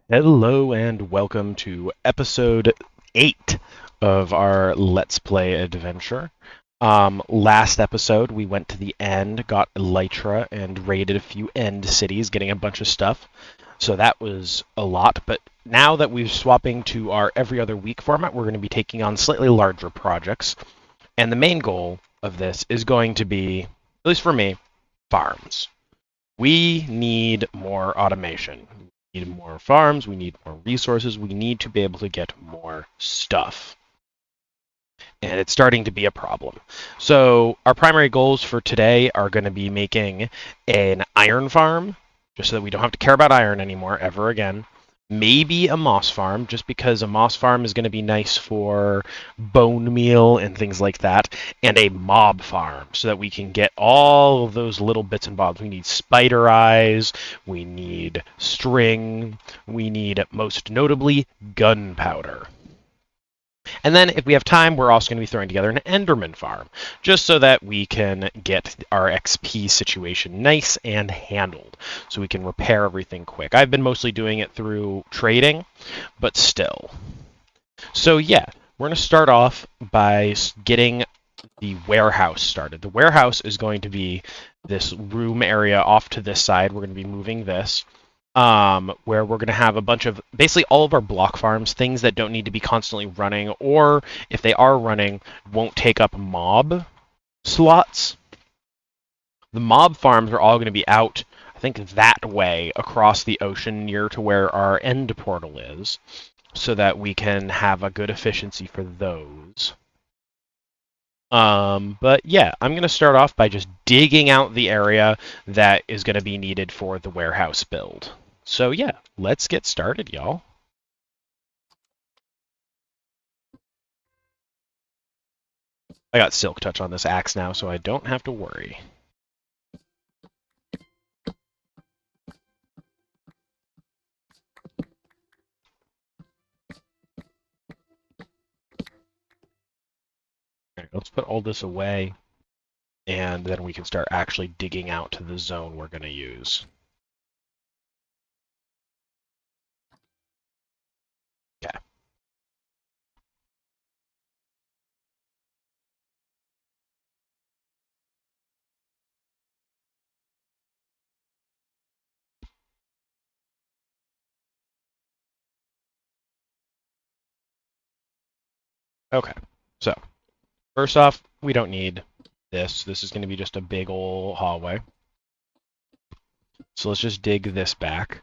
Hello and welcome to episode 8 of our Let's Play adventure. Last episode we went to the end, got Elytra, and raided a few end cities, getting a bunch of stuff. So that was a lot, but now that we're swapping to our every other week format, we're going to be taking on slightly larger projects. And the main goal of this is going to be, at least for me, farms. We need more automation. We need more farms, we need more resources, we need to be able to get more stuff. And it's starting to be a problem. So our primary goals for today are going to be making an iron farm, just so that we don't have to care about iron anymore ever again. Maybe a moss farm, just because a moss farm is going to be nice for bone meal and things like that, and a mob farm, so that we can get all of those little bits and bobs. We need spider eyes, we need string, we need, most notably, gunpowder. And then, if we have time, we're also going to be throwing together an Enderman farm, just so that we can get our XP situation nice and handled, so we can repair everything quick. I've been mostly doing it through trading, but still. So yeah, we're going to start off by getting the warehouse started. The warehouse is going to be this room area off to this side. We're going to be moving this. Where we're going to have a bunch of, basically all of our block farms, things that don't need to be constantly running, or if they are running, won't take up mob slots. The mob farms are all going to be out, I think, that way across the ocean near to where our end portal is, so that we can have a good efficiency for those. But yeah, I'm going to start off by just digging out the area that is going to be needed for the warehouse build. So yeah, let's get started, y'all. I got Silk Touch on this axe now, so I don't have to worry. Right, let's put all this away, and then we can start actually digging out to the zone we're going to use. Okay. Okay, so first off, we don't need this. This is going to be just a big old hallway. So let's just dig this back.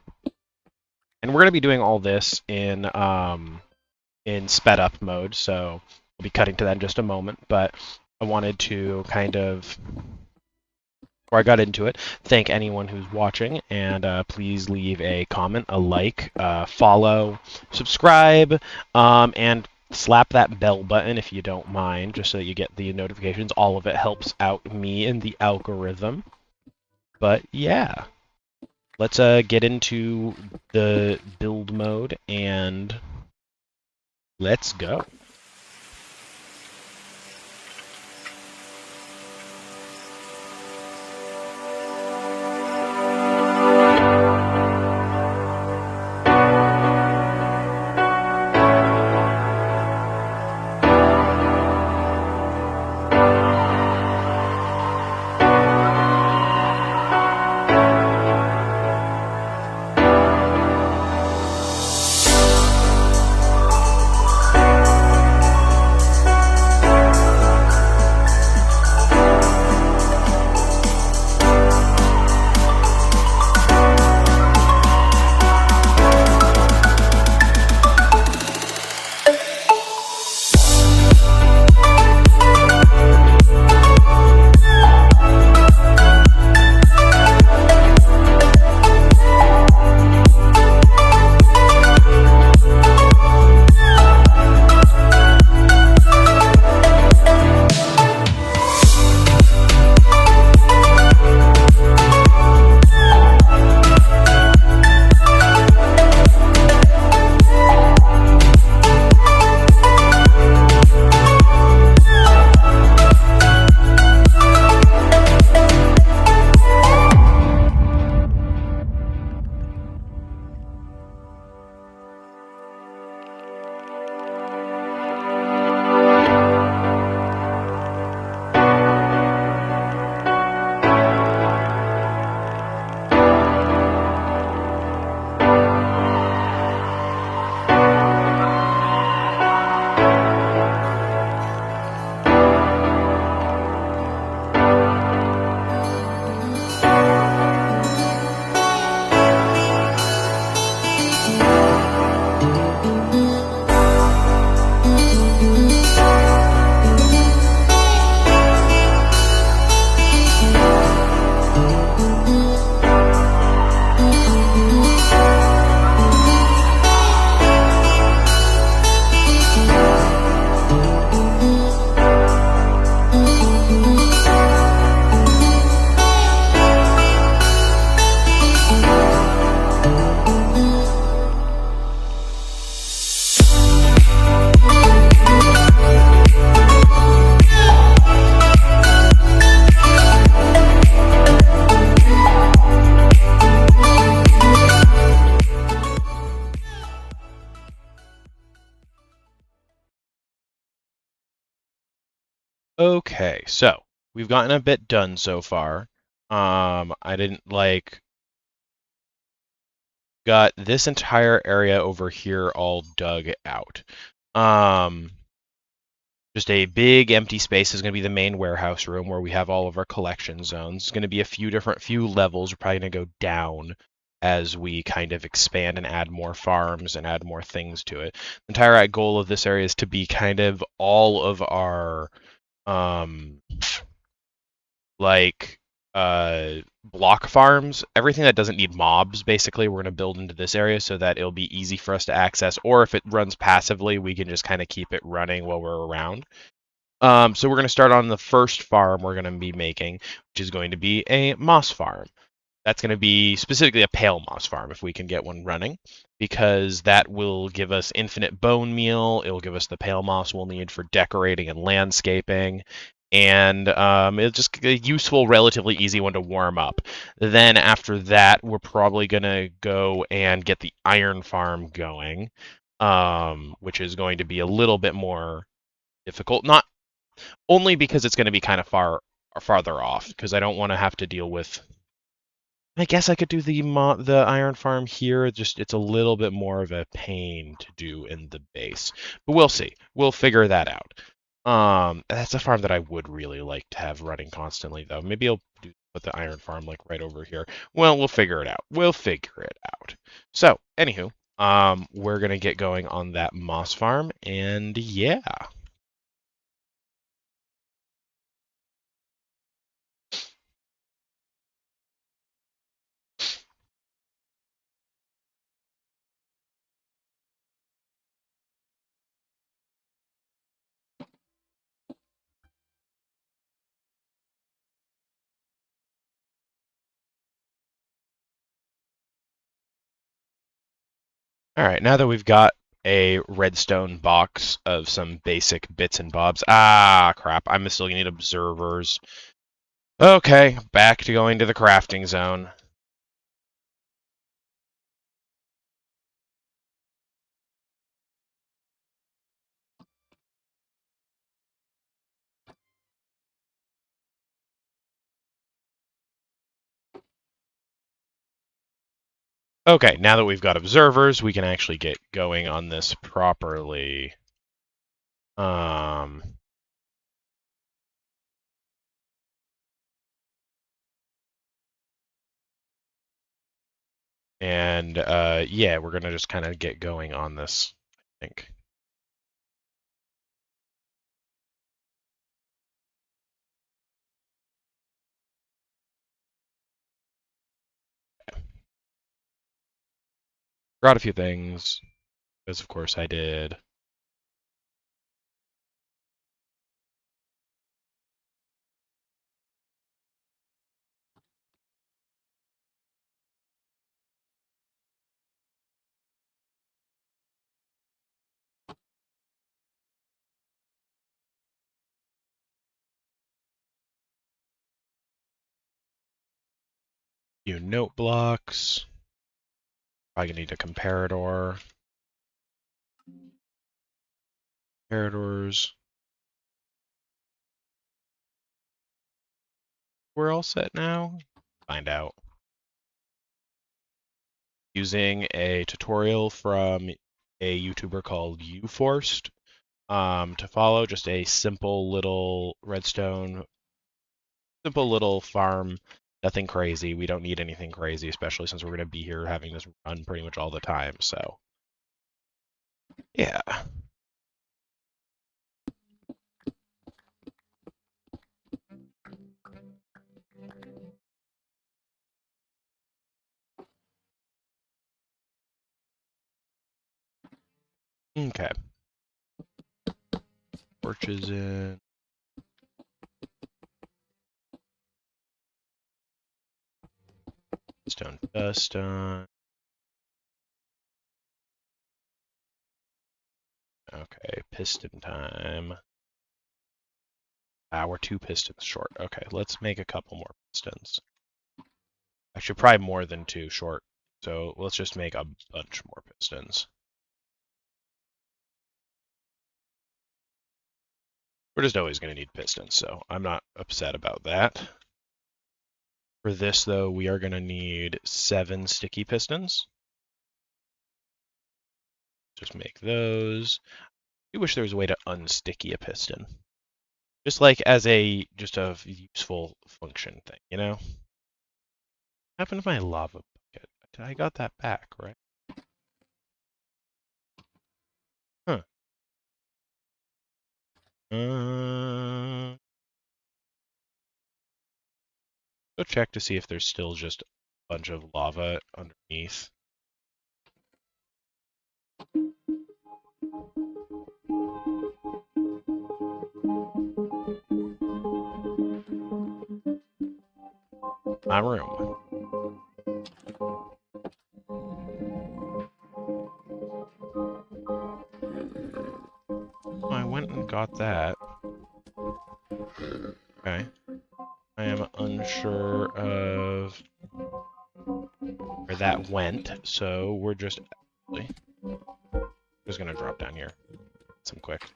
And we're going to be doing all this in sped up mode, so we'll be cutting to that in just a moment, but I wanted to kind of, before I got into it, thank anyone who's watching, and please leave a comment, a like, follow, subscribe, and slap that bell button if you don't mind, just so that you get the notifications. All of it helps out me in the algorithm. But yeah, let's get into the build mode, and let's go. Okay, so we've gotten a bit done so far. I didn't got this entire area over here all dug out. Um, just a big empty space is going to be the main warehouse room where we have all of our collection zones. It's going to be a few levels. We're probably going to go down as we kind of expand and add more farms and add more things to it. The entire goal of this area is to be kind of all of our um, like block farms, everything that doesn't need mobs, basically, we're going to build into this area so that it'll be easy for us to access. Or if it runs passively, we can just kind of keep it running while we're around. So we're going to start on the first farm we're going to be making, which is going to be a moss farm. That's going to be specifically a pale moss farm if we can get one running, because that will give us infinite bone meal. It will give us the pale moss we'll need for decorating and landscaping, and it's just a useful, relatively easy one to warm up. Then after that, we're probably going to go and get the iron farm going, which is going to be a little bit more difficult. Not only because it's going to be kind of farther off, because I don't want to have to deal with. I guess I could do the iron farm here. Just it's a little bit more of a pain to do in the base, but we'll see. We'll figure that out. That's a farm that I would really like to have running constantly, though. Maybe I'll put the iron farm like right over here. Well, we'll figure it out. We'll figure it out. So, anywho, we're gonna get going on that moss farm, and yeah. All right, now that we've got a redstone box of some basic bits and bobs. Ah, crap. I'm still gonna need observers. Okay, back to going to the crafting zone. Okay, now that we've got observers, we can actually get going on this properly. Um, and yeah, we're gonna just kind of get going on this, I think. Brought a few things, because of course I did. Few note blocks. Probably gonna need a comparador. Comparadors. We're all set now? Find out. Using a tutorial from a YouTuber called UForced to follow. Just a simple little redstone, simple little farm. Nothing crazy. We don't need anything crazy, especially since we're going to be here having this run pretty much all the time. So, yeah. Okay. Torches in. Stone dust on. Okay, piston time. Ah, we're 2 pistons short. Okay, let's make a couple more pistons. Actually, probably more than 2 short. So let's just make a bunch more pistons. We're just always going to need pistons, so I'm not upset about that. For this, though, we are going to need 7 sticky pistons. Just make those. I wish there was a way to unsticky a piston. Just like as just a useful function thing, you know? What happened to my lava bucket? I got that back, right? Huh. Go check to see if there's still just a bunch of lava underneath. My room. I went and got that. Okay. I am unsure of where that went, so we're just gonna drop down here. Some quick.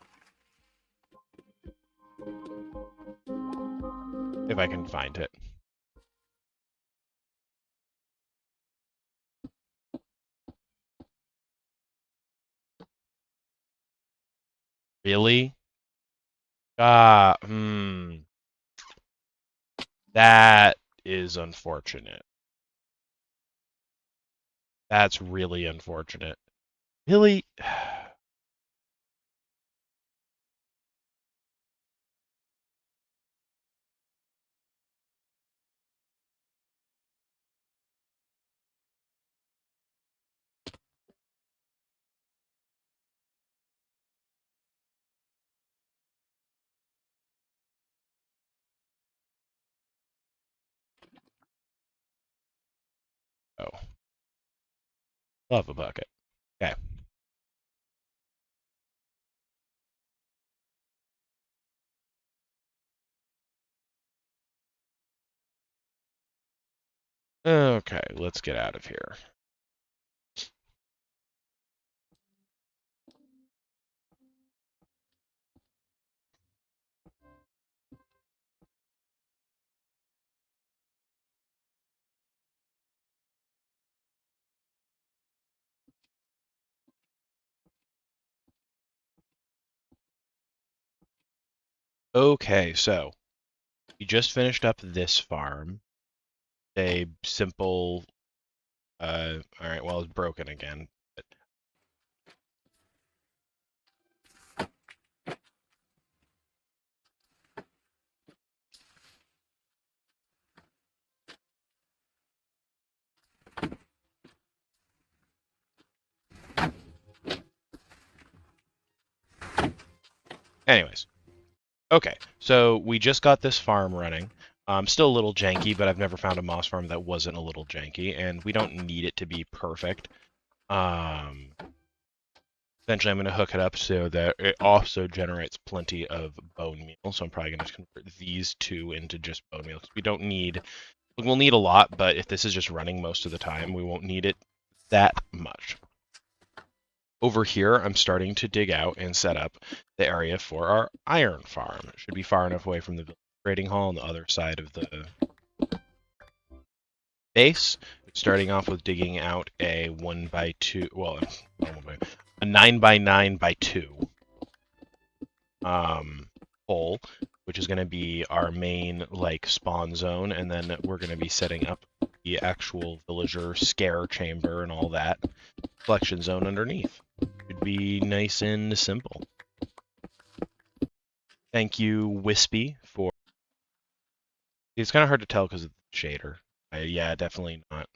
If I can find it. Really? That is unfortunate. That's really unfortunate. Really? Oh. Love a bucket. Okay. Okay, let's get out of here. Okay, so we just finished up this farm. A simple alright, well it's broken again. Anyways. Okay, so we just got this farm running. Still a little janky, but I've never found a moss farm that wasn't a little janky, and we don't need it to be perfect. Eventually I'm going to hook it up so that it also generates plenty of bone meal, so I'm probably going to convert these two into just bone meal. We don't need, we'll need a lot, but if this is just running most of the time, we won't need it that much. Over here, I'm starting to dig out and set up the area for our iron farm. It should be far enough away from the trading hall on the other side of the base. Starting off with digging out a 1x2, well, a 9x9x2 hole, which is going to be our main like spawn zone, and then we're going to be setting up the actual villager scare chamber and all that collection zone underneath. Should be nice and simple. Thank you, Wispy, for... It's kind of hard to tell because of the shader. Yeah, definitely not.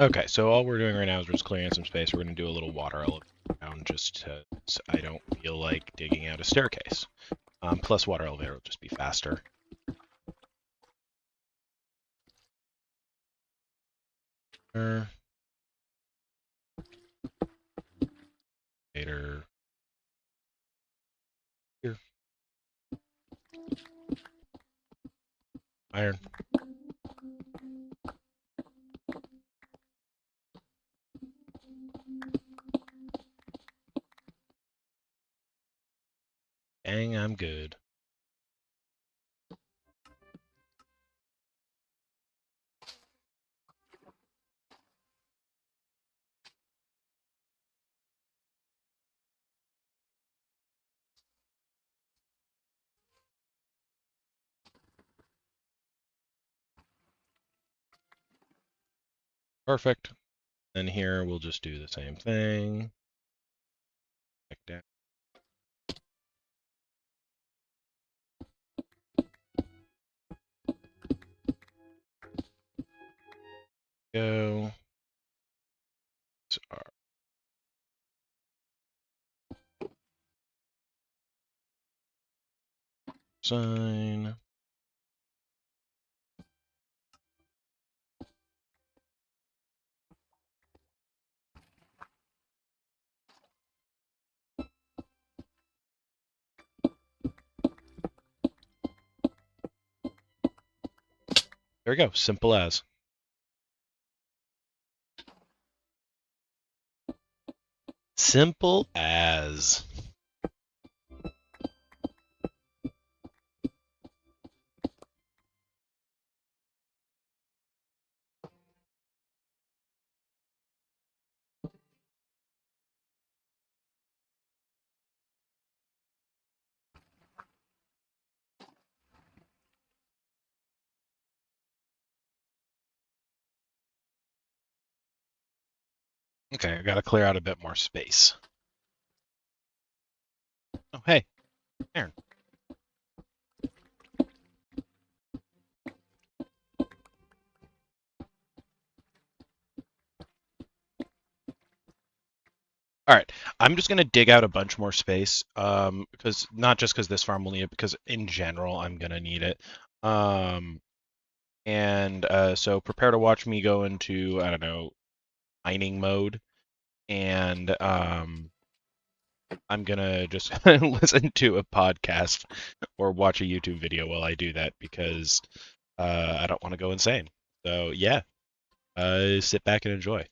Okay, so all we're doing right now is we're just clearing some space. We're going to do a little water elevator down just so I don't feel like digging out a staircase. Plus water elevator will just be faster. Later. Here. Iron. I'm good. Perfect. And here we'll just do the same thing. Back down. Go. Sign. There we go. Simple as. Simple as. Okay, I gotta clear out a bit more space. Oh, hey, Aaron. All right, I'm just gonna dig out a bunch more space, because not just because this farm will need it, because in general I'm gonna need it. So prepare to watch me go into, I don't know, mining mode, and I'm gonna just listen to a podcast or watch a YouTube video while I do that because I don't want to go insane. So yeah, sit back and enjoy.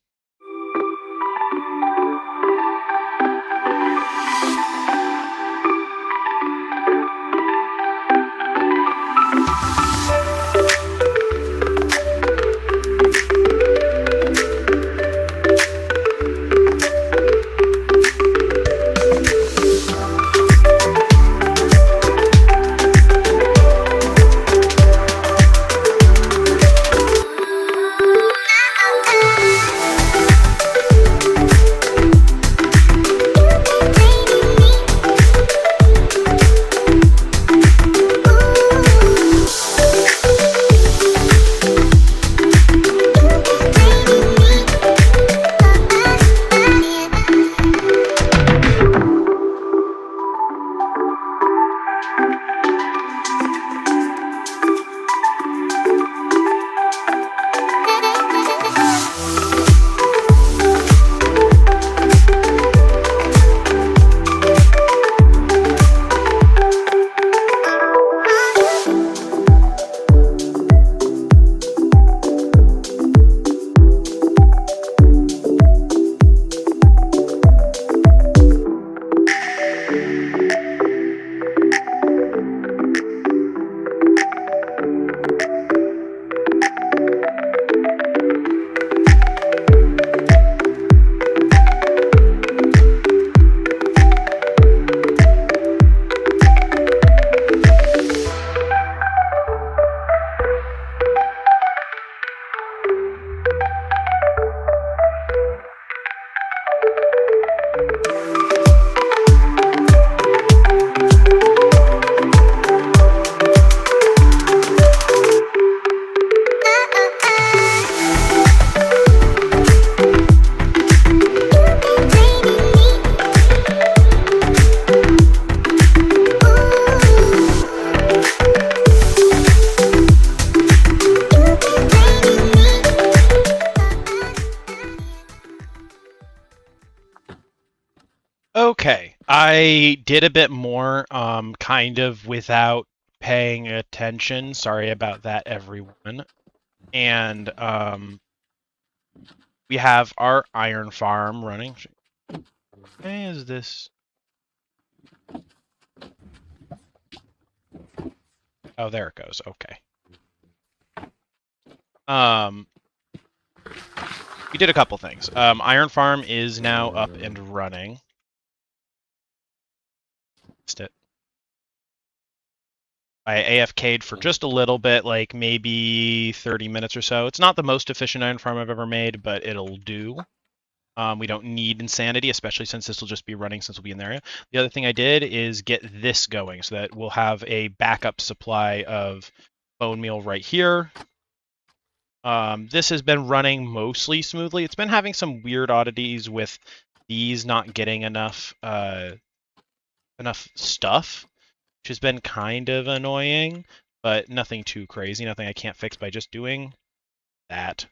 Okay, I did a bit more, kind of without paying attention. Sorry about that, everyone. And we have our iron farm running. Why is this? Oh, there it goes. Okay. We did a couple things. Iron Farm is now up and running. Missed it. I AFK'd for just a little bit, like maybe 30 minutes or so. It's not the most efficient iron farm I've ever made, but it'll do. We don't need insanity, especially since this will just be running since we'll be in the area. The other thing I did is get this going so that we'll have a backup supply of bone meal right here. This has been running mostly smoothly. It's been having some weird oddities with these not getting enough stuff, which has been kind of annoying, but nothing too crazy, nothing I can't fix by just doing that.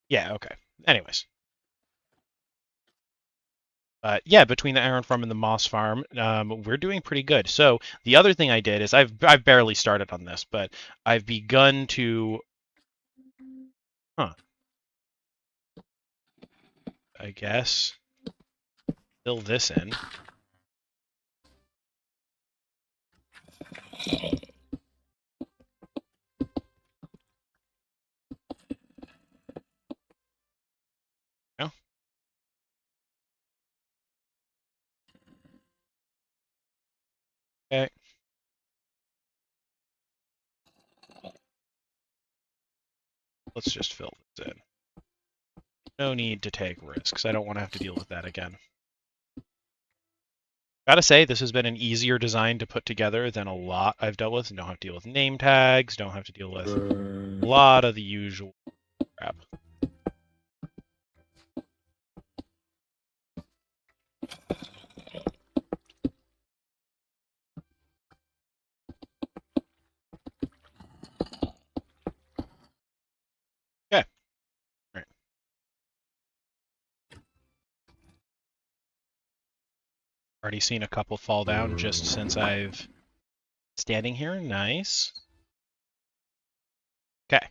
Yeah, okay. Anyways. Yeah, between the iron farm and the moss farm, we're doing pretty good. So the other thing I did is I've barely started on this, but I've begun to, I guess, fill this in. No? Okay. Let's just fill this in. No need to take risks. I don't want to have to deal with that again. Gotta say, this has been an easier design to put together than a lot I've dealt with. Don't have to deal with name tags, don't have to deal with a lot of the usual crap. Okay. All right. Already seen a couple fall down just since I've standing here. Nice. Okay.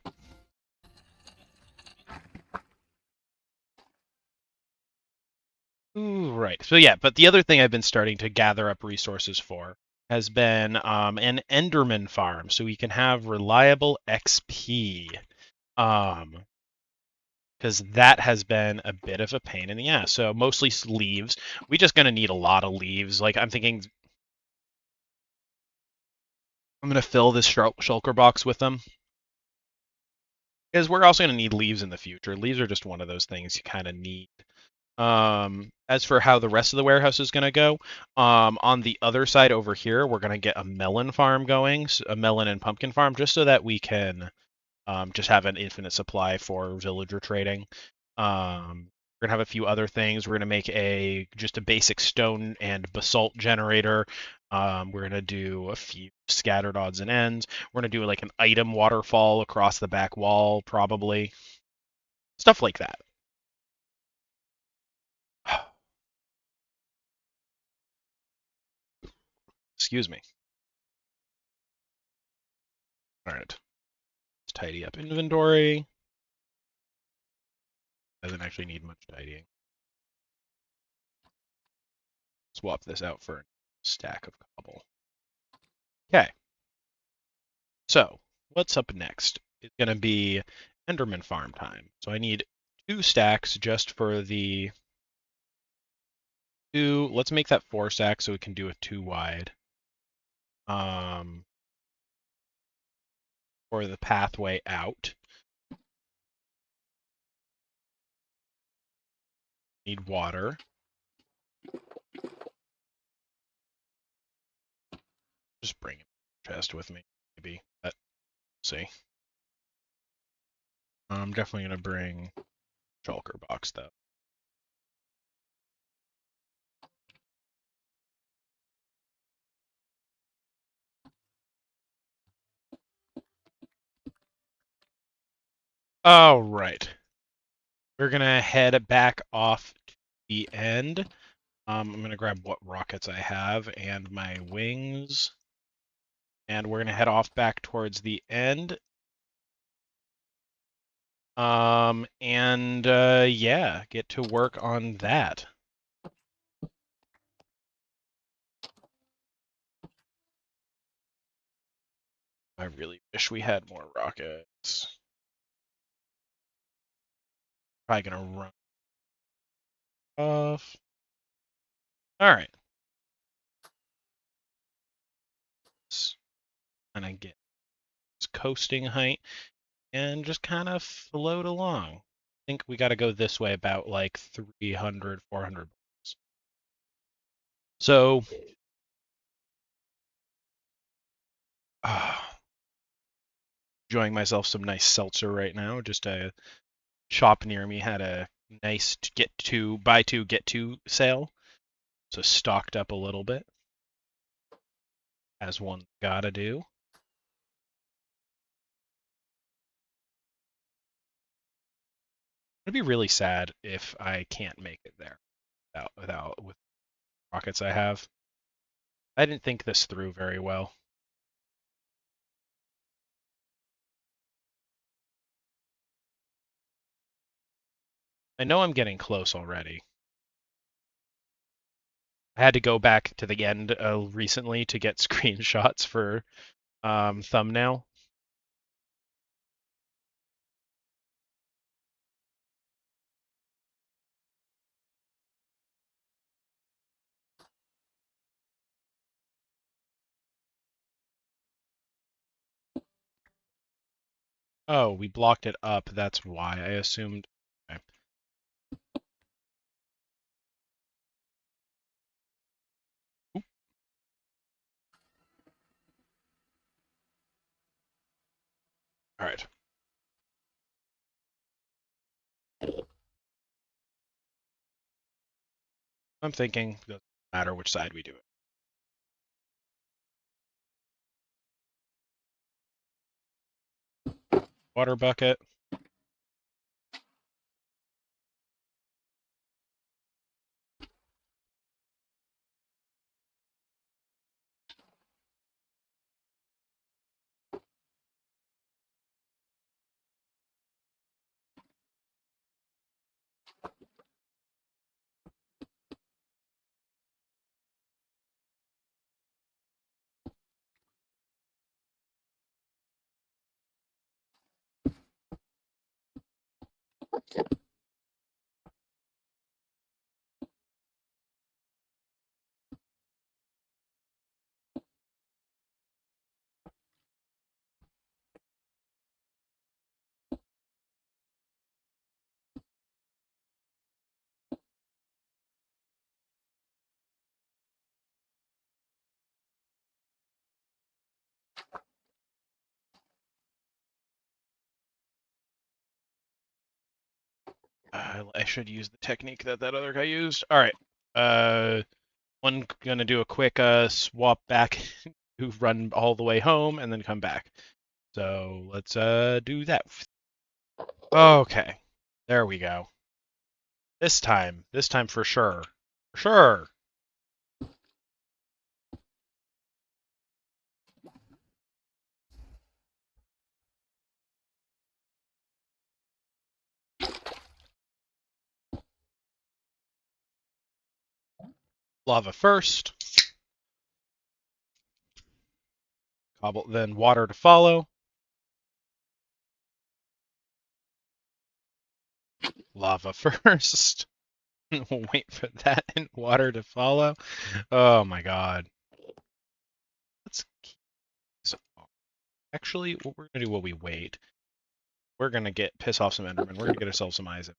Ooh, right. So yeah, but the other thing I've been starting to gather up resources for has been an Enderman farm, so we can have reliable XP. Because that has been a bit of a pain in the ass. So mostly leaves. We're just gonna need a lot of leaves. Like I'm thinking, I'm gonna fill this shulker box with them. Because we're also gonna need leaves in the future. Leaves are just one of those things you kind of need. As for how the rest of the warehouse is going to go, on the other side over here, we're going to get a melon farm going, a melon and pumpkin farm, just so that we can just have an infinite supply for villager trading. We're gonna have a few other things. We're gonna make just a basic stone and basalt generator. We're gonna do a few scattered odds and ends. We're gonna do like an item waterfall across the back wall, probably stuff like that. Excuse me. All right. Let's tidy up inventory. Doesn't actually need much tidying. Swap this out for a stack of cobble. Okay. So, what's up next? It's going to be Enderman farm time. So I need 2 stacks just for the 2. Let's make that 4 stacks so we can do a 2 wide. For the pathway out. Need water. Just bring a chest with me, maybe. Let's see. I'm definitely going to bring shulker box though. All right. We're going to head back off to the end. I'm going to grab what rockets I have and my wings. And we're going to head off back towards the end. Yeah, get to work on that. I really wish we had more rockets. Probably gonna run off. All right. Let's kind of get this coasting height and just kind of float along. I think we got to go this way about like 300, 400 miles. So, enjoying myself some nice seltzer right now. Just a shop near me had a nice buy two get two sale, so stocked up a little bit, as one gotta do. It'd be really sad if I can't make it there with rockets I have. I didn't think this through very well. I know I'm getting close already. I had to go back to the end recently to get screenshots for thumbnail. Oh, we blocked it up. That's why I assumed. Okay. All right. I'm thinking it doesn't matter which side we do it. Water bucket. I should use the technique that other guy used. All right. One gonna do a quick swap back to run all the way home and then come back. So let's do that. Okay. There we go. This time for sure. For sure. Lava first. Cobble, then water to follow. Lava first. Wait for that and water to follow. Oh my god. Let's keep this off. Actually, what we're gonna do while we wait, we're gonna piss off some Endermen. We're gonna get ourselves some eyes.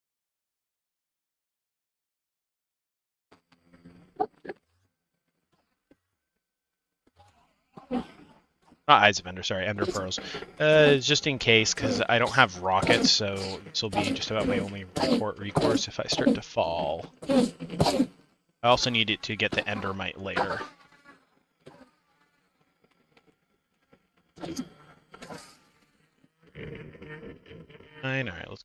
Not Eyes of Ender, sorry, Ender Pearls. Just in case, because I don't have rockets, so this will be just about my only recourse if I start to fall. I also need it to get the Endermite later. Alright, let's...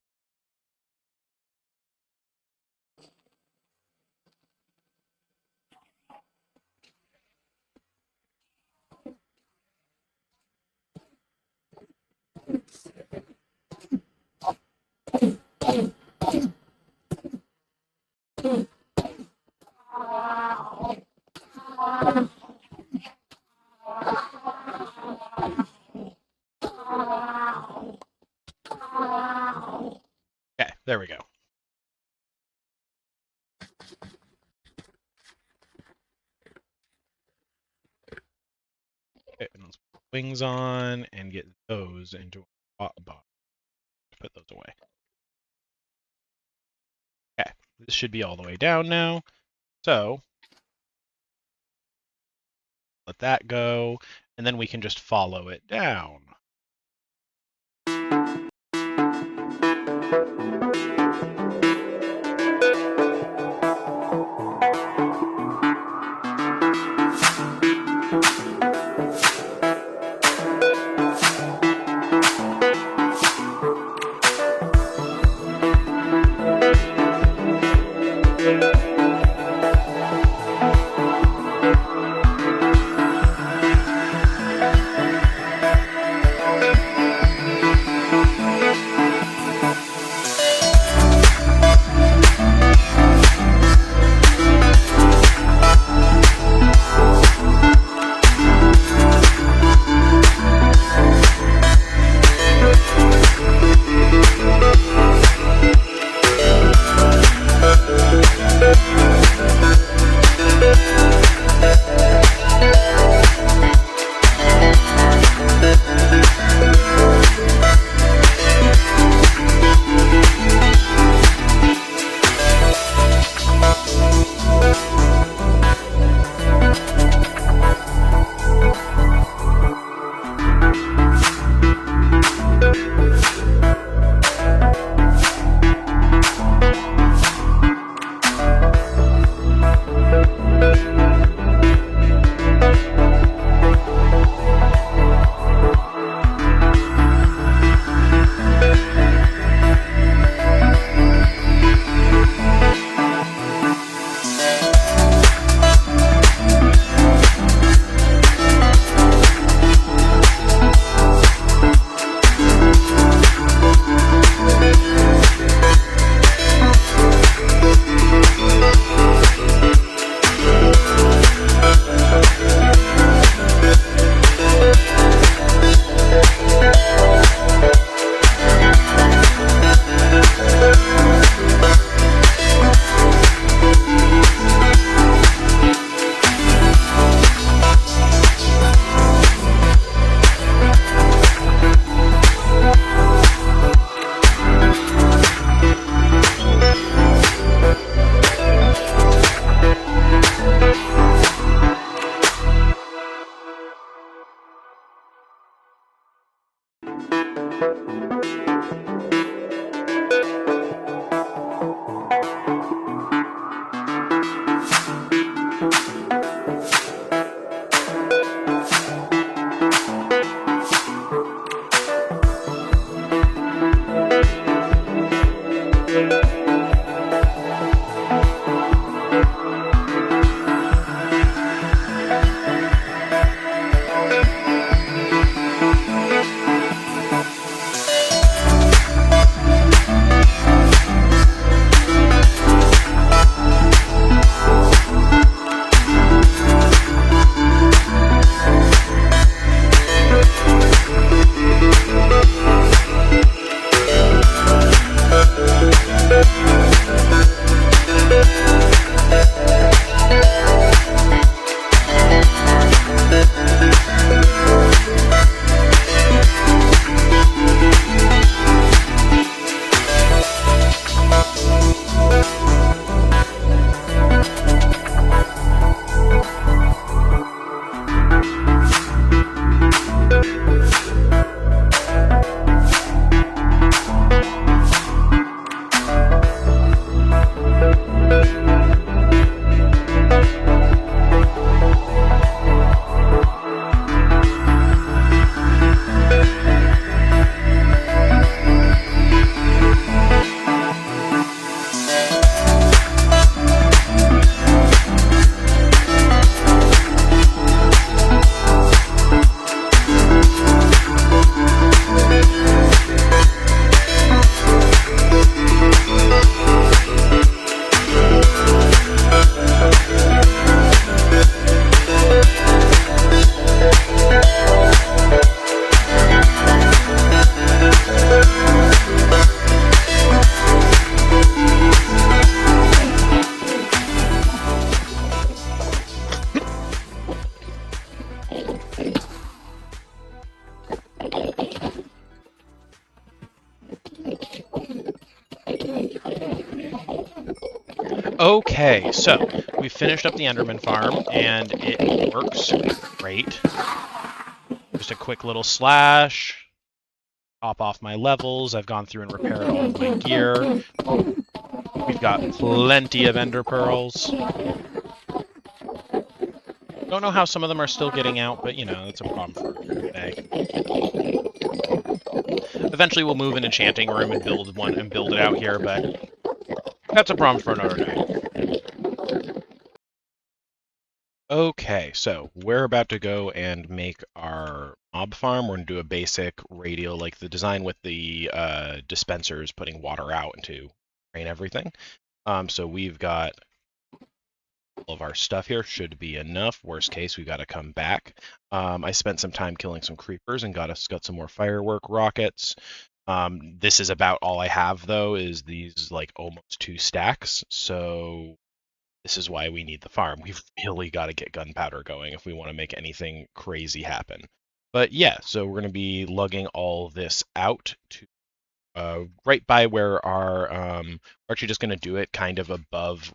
Okay, there we go. Okay, and let's put wings on and get those into a box. Put those away. Okay, this should be all the way down now. So let that go, and then we can just follow it down. Okay, so we finished up the Enderman farm, and it works great. Just a quick little slash. Top off my levels. I've gone through and repaired all of my gear. We've got plenty of ender pearls. Don't know how some of them are still getting out, but you know, that's a problem for today. Eventually we'll move an enchanting room and build one and build it out here, but that's a problem for another day. Okay, so we're about to go and make our mob farm. We're going to do a basic radial, like the design with the dispensers putting water out to drain everything. So we've got all of our stuff here. Should be enough. Worst case, we've got to come back. I spent some time killing some creepers and got some more firework rockets. This is about all I have, though, is these like almost 2 stacks. So this is why we need the farm. We've really got to get gunpowder going if we want to make anything crazy happen. But yeah, so we're going to be lugging all this out to right by where our we're actually just going to do it kind of above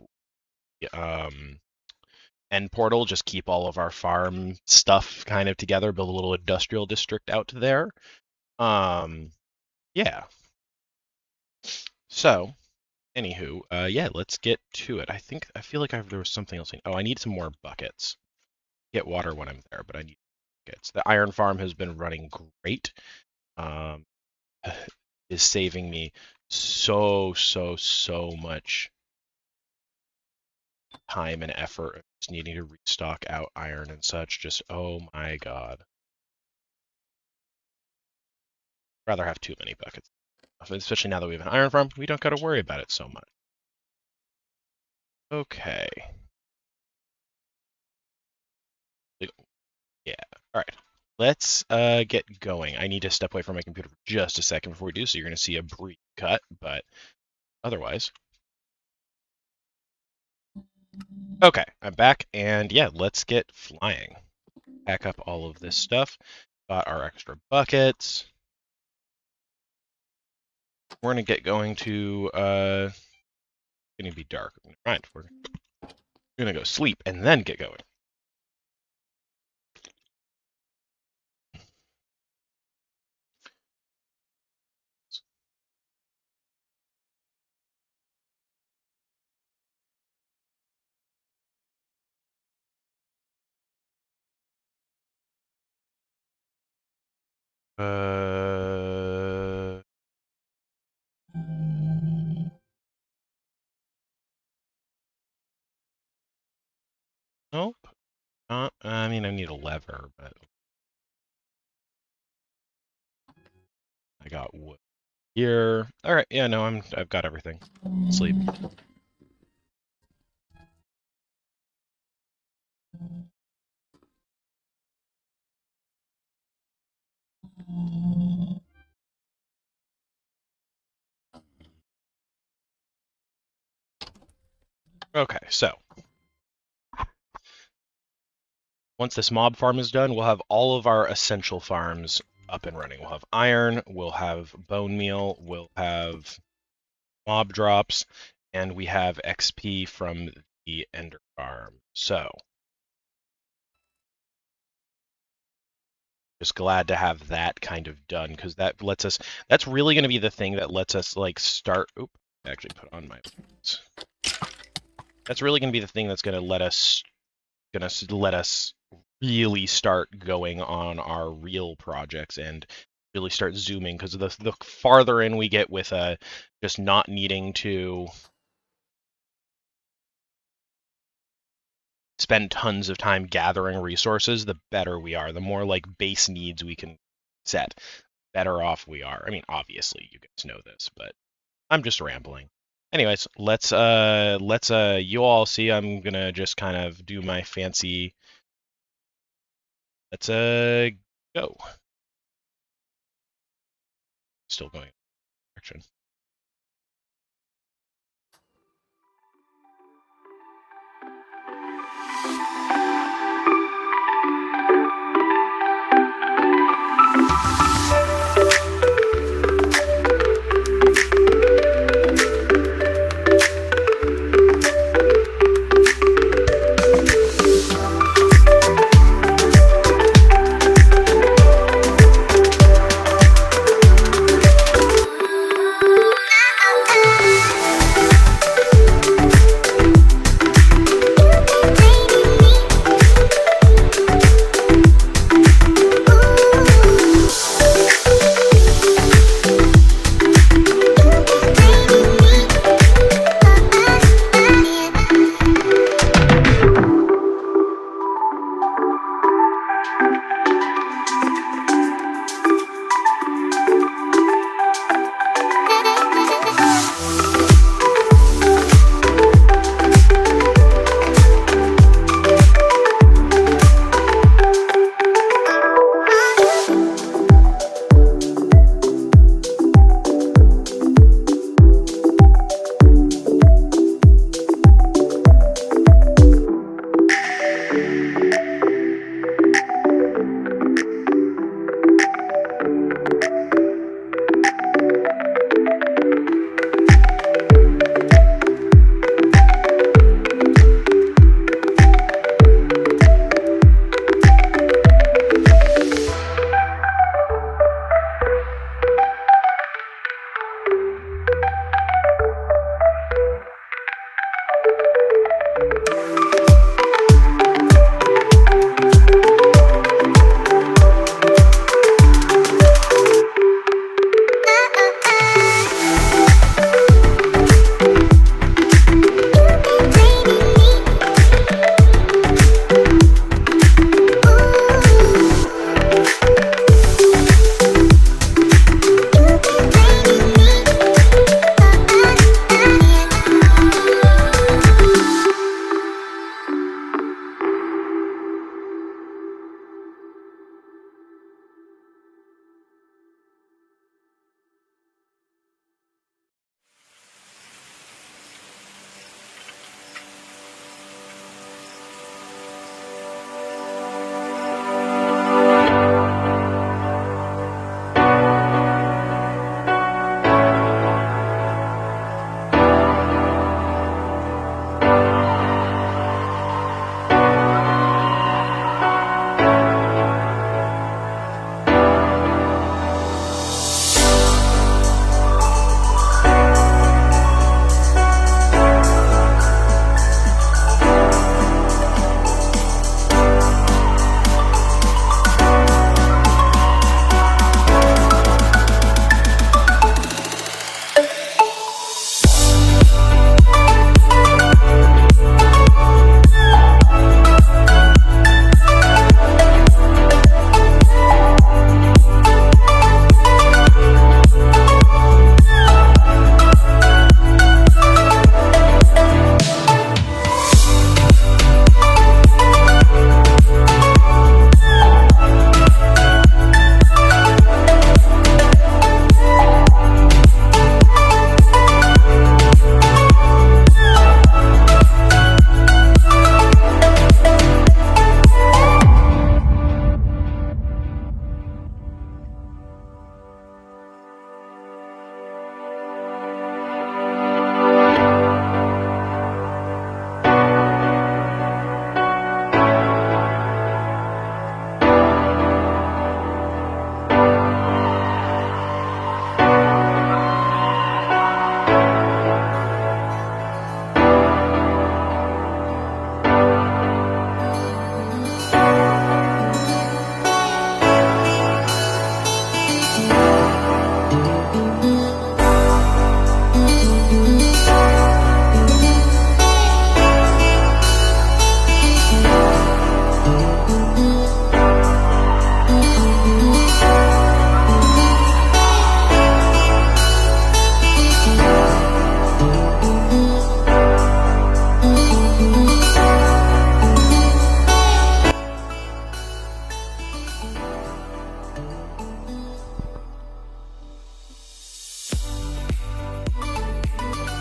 end portal, just keep all of our farm stuff kind of together, build a little industrial district out to there. Yeah. So anywho, yeah, let's get to it. I feel like there was something else. Oh, I need some more buckets. Get water when I'm there, but I need buckets. The iron farm has been running great. Is saving me so much time and effort of just needing to restock out iron and such. Just, oh my god. Rather have too many buckets. Especially now that we have an iron farm, we don't got to worry about it so much. Okay. Yeah. All right. Let's get going. I need to step away from my computer for just a second before we do, so you're going to see a brief cut, but otherwise. Okay, I'm back, and yeah, let's get flying. Pack up all of this stuff. Got our extra buckets. We're going to get going to, it's going to be dark. Right, we're going to go sleep and then get going. Nope. Not, I mean, I need a lever, but I got wood here. All right, yeah, no, I've got everything. Sleep. Okay, so once this mob farm is done, we'll have all of our essential farms up and running. We'll have iron, we'll have bone meal, we'll have mob drops, and we have XP from the ender farm. So just glad to have that kind of done, because that lets us, that's really going to be the thing that lets us like start, actually put on my, that's really going to be the thing that's going to let us really start going on our real projects and really start zooming, because the farther in we get with just not needing to spend tons of time gathering resources, the better we are. The more like base needs we can set, better off we are. I mean, obviously you guys know this, but I'm just rambling. Anyways, let's you all see I'm gonna just kind of do my fancy. Let's go. Still going in that direction.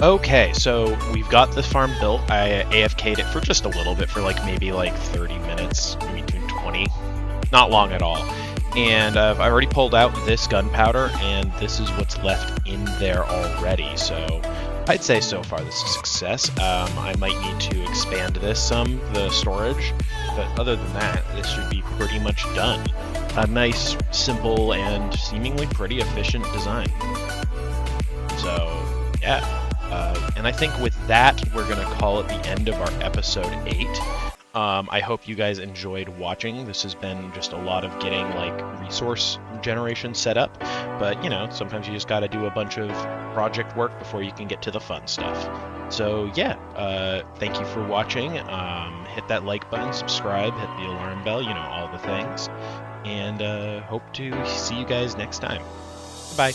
Okay, so we've got the farm built. I AFK'd it for just a little bit, for maybe 30 minutes, maybe 20. Not long at all. And I've already pulled out this gunpowder, and this is what's left in there already. So I'd say so far this is a success. I might need to expand this some, the storage, but other than that, this should be pretty much done. A nice, simple, and seemingly pretty efficient design. So, yeah. And I think with that, we're going to call it the end of our episode 8. I hope you guys enjoyed watching. This has been just a lot of getting resource generation set up, but sometimes you just got to do a bunch of project work before you can get to the fun stuff. So yeah, thank you for watching. Hit that like button, subscribe, hit the alarm bell, all the things, and hope to see you guys next time. Bye.